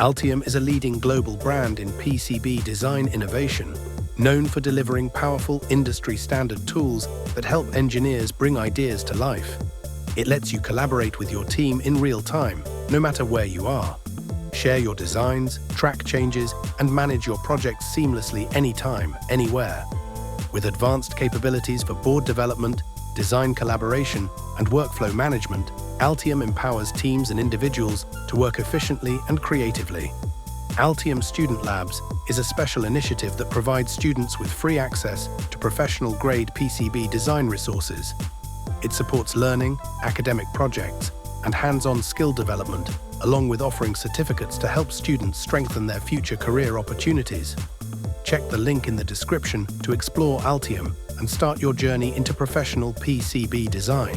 Altium is a leading global brand in PCB design innovation, known for delivering powerful industry-standard tools that help engineers bring ideas to life. It lets you collaborate with your team in real time, no matter where you are. Share your designs, track changes, and manage your projects seamlessly anytime, anywhere. With advanced capabilities for board development, design collaboration, and workflow management, Altium empowers teams and individuals to work efficiently and creatively. Altium Student Labs is a special initiative that provides students with free access to professional-grade PCB design resources. It supports learning, academic projects, and hands-on skill development, along with offering certificates to help students strengthen their future career opportunities. Check the link in the description to explore Altium and start your journey into professional PCB design.